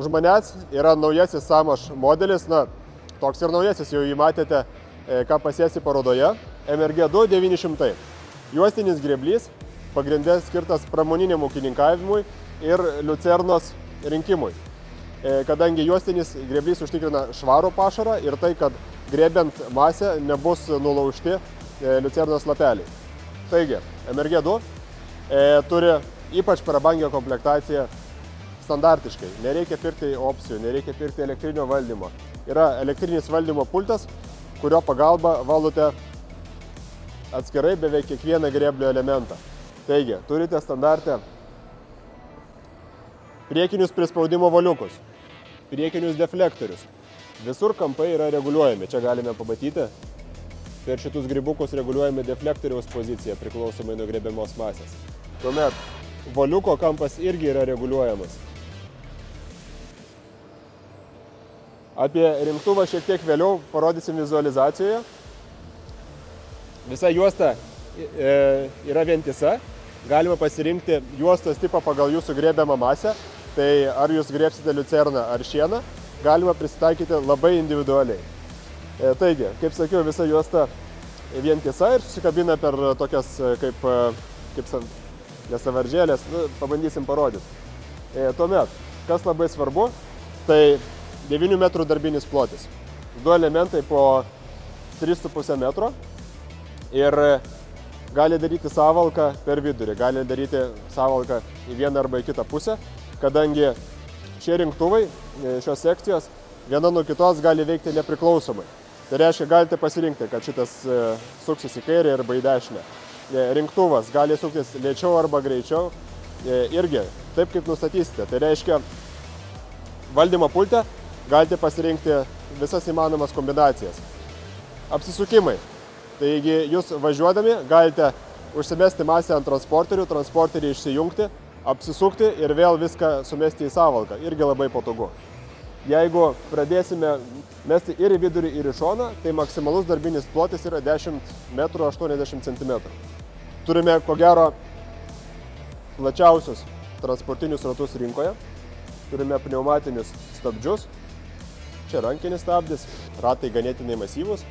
Už manęs yra naujasis Samaš modelis, toks ir naujasis, jau jį matėte, ką pasiesi parodoje, MRG2 900. Juostinis grėblys, pagrindė skirtas pramoniniam ūkininkavimui ir liucernos rinkimui. Kadangi juostinis grėblys užtikrina švarų pašarą ir tai, kad grėbiant masę nebus nulaužti liucernos lapeliai. Taigi, MRG2 turi ypač prabangią komplektaciją standartiškai. Nereikia pirkti opcijų, nereikia pirkti elektrinio valdymo. Yra elektrinis valdymo pultas, kurio pagalba valdote atskirai beveik kiekvieną grėblio elementą. Taigi, turite standarte priekinius prispaudimo valiukus, priekinius deflektorius. Visur kampai yra reguliuojami. Čia galime pamatyti. Per šitus grybukus reguliuojami deflektoriaus poziciją priklausomai nuo grėbiamos masės. Tuomet valiuko kampas irgi yra reguliuojamas. Apie rinktuvą šiek tiek vėliau parodysim vizualizacijoje. Visa juosta yra vientisa. Galima pasirinkti juostos tipą pagal jūsų grėbiamą masę. Tai ar jūs grėbsite liucerną ar šieną, galima prisitaikyti labai individualiai. Taigi, kaip sakiau, visa juosta vientisa ir susikabina per tokias kaip nesavaržėlės, pabandysim parodyti. Tuomet, kas labai svarbu, tai 9 metrų darbinis plotis. Du elementai po 3,5 metro ir gali daryti sąvalką per vidurį, gali daryti sąvalką į vieną arba į kitą pusę, kadangi šie rinktuvai, šios sekcijos, viena nuo kitos gali veikti nepriklausomai. Tai reiškia, galite pasirinkti, kad šitas suksis į kairę arba į dešinę. Rinktuvas gali suktis lėčiau arba greičiau, irgi taip kaip nustatysite. Tai reiškia, valdymo pulte galite pasirinkti visas įmanomas kombinacijas. Apsisukimai. Taigi jūs važiuodami galite užsimesti masę ant transporterių, transporterį išsijungti, apsisukti ir vėl viską sumesti į sąvalką. Irgi labai patogu. Jeigu pradėsime mesti ir į vidurį, ir į šoną, tai maksimalus darbinis plotis yra 10 metrų 80 cm. Turime, ko gero, plačiausius transportinius ratus rinkoje. Turime pneumatinius stabdžius. Čia rankinis stabdis, ratai ganėtinai masyvūs.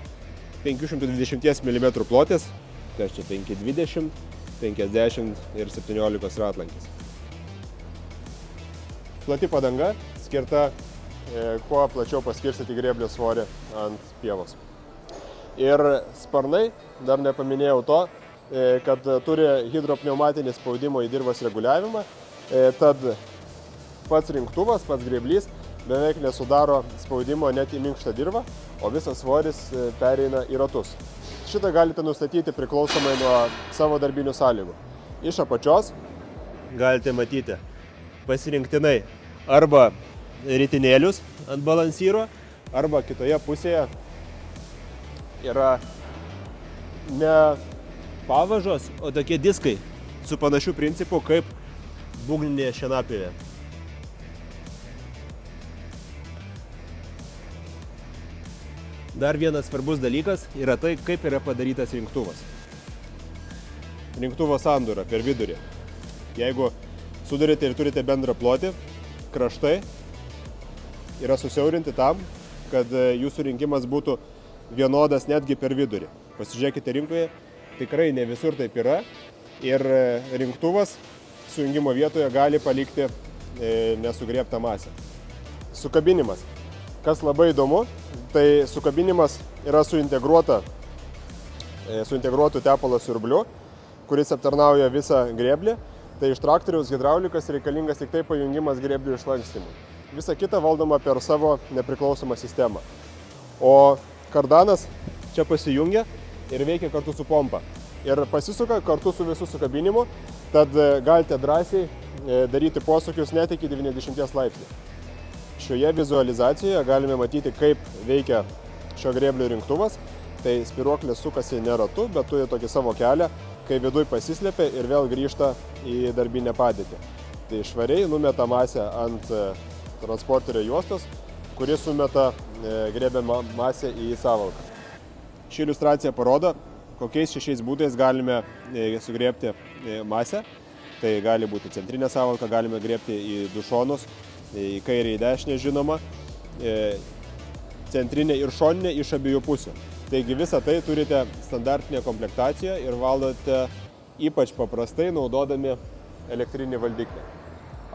520 mm plotis, tai čia 520, 50 ir 17 ratlankis. Plati padanga skirta kuo plačiau paskirstyti grėblio svorį ant pievos. Ir sparnai, dar nepaminėjau to, kad turi hidropneumatinį spaudimo į dirvos reguliavimą, tad pats rinktuvas, pats grėblys beveik nesudaro spaudimo net į minkštą dirvą, o visas svoris pereina į ratus. Šitą galite nustatyti priklausomai nuo savo darbinių sąlygų. Iš apačios galite matyti pasirinktinai arba ritinėlius ant balansyro, arba kitoje pusėje yra ne pavažos, o tokie diskai su panašiu principu kaip būgninėje šienapjovėje. Dar vienas svarbus dalykas yra tai, kaip yra padarytas rinktuvas. Rinktuvo sandūra per vidurį. Jeigu sudarėte ir turite bendrą plotį, kraštai yra susiaurinti tam, kad jūsų rinkimas būtų vienodas netgi per vidurį. Pasižiūrėkite rinkoje, tikrai ne visur taip yra ir rinktuvas sujungimo vietoje gali palikti nesugriebtą masę. Sukabinimas. Kas labai įdomu, tai sukabinimas yra su integruotu tepalo siurbliu, kuris aptarnauja visą grėblį. Tai iš traktoriaus hidraulikas reikalingas tik tai pajungimas grėblių išlankstymui. Visa kita valdoma per savo nepriklausomą sistemą. O kardanas čia pasijungia ir veikia kartu su pompa. Ir pasisuka kartu su visų sukabinimu, tad galite drąsiai daryti posūkius net iki 90 laipsnių. Šioje vizualizacijoje galime matyti, kaip veikia šio grėblio rinktuvas. Tai spiruoklės sukasi ne ratu, bet turi tokį savo kelią, kai viduj pasislėpia ir vėl grįžta į darbinę padėtį. Tai švariai numeta masę ant transporterio juostos, kuri sumeta grėbiamą masę į sąvalką. Ši iliustracija parodo, kokiais 6 būdais galime sugrėbti masę. Tai gali būti centrinė sąvalka, galime grėbti į du šonus, į kairę, į dešinę žinoma, centrinė ir šoninė iš abiejų pusių. Taigi visą tai turite standartinę komplektaciją ir valdote ypač paprastai naudodami elektrinį valdiklį.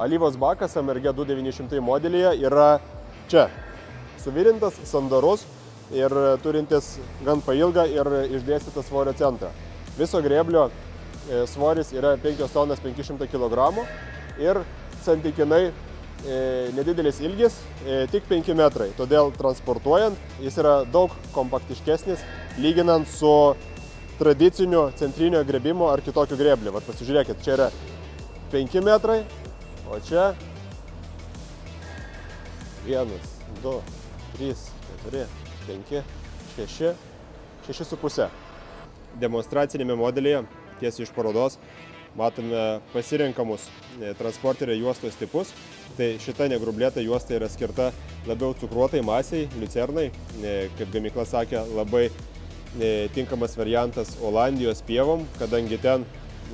Alyvos bakas MRG 2900 modelyje yra čia, suvirintas, sandarus ir turintis gan pailgą ir išdėstytą svorio centrą. Viso grėblio svoris yra 5 tonas 500 kg ir santykinai nedidelis ilgis, tik 5 metrai. Todėl transportuojant jis yra daug kompaktiškesnis, lyginant su tradiciniu centrinio grėbimo ar kitokiu grėbliu. Vat pasižiūrėkit, čia yra 5 metrai, o čia 1, 2, 3, 4, 5, 6, 6,5. Demonstracinėme modelyje tiesiai iš parodos matome pasirenkamus transporterio juostos tipus. Tai šita negrublėta juosta yra skirta labiau cukruotai masiai, liucernai. Kaip gamykla sakė, labai tinkamas variantas Olandijos pievom, kadangi ten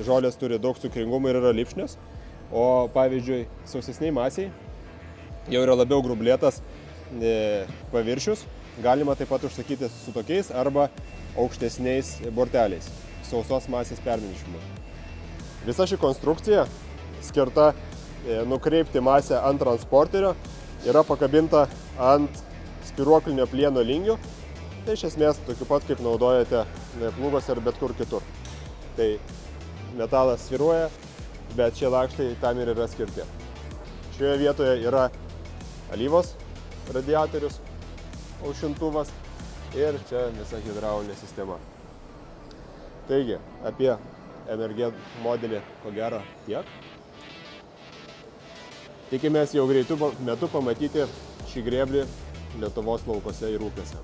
žolės turi daug cukringumo ir yra lipšnios. O pavyzdžiui, sausesniai masiai jau yra labiau grublėtas paviršius. Galima taip pat užsakyti su tokiais arba aukštesniais borteliais sausos masės permaišymui. Visa ši konstrukcija skirta nukreipti masę ant transporterio yra pakabinta ant spiruoklinio plieno lingių. Tai iš esmės tokiu pat kaip naudojate plūgose ar bet kur kitur. Tai metalas sviruoja, bet šie lakštai tam ir yra skirti. Šioje vietoje yra alyvos radiatorius, aušintuvas ir čia visa hidraulinė sistema. Taigi, apie MRG modelį ko gero tiek. Tikimės jau greitų metų pamatyti šį grėblį Lietuvos laukose ir ūkiuose.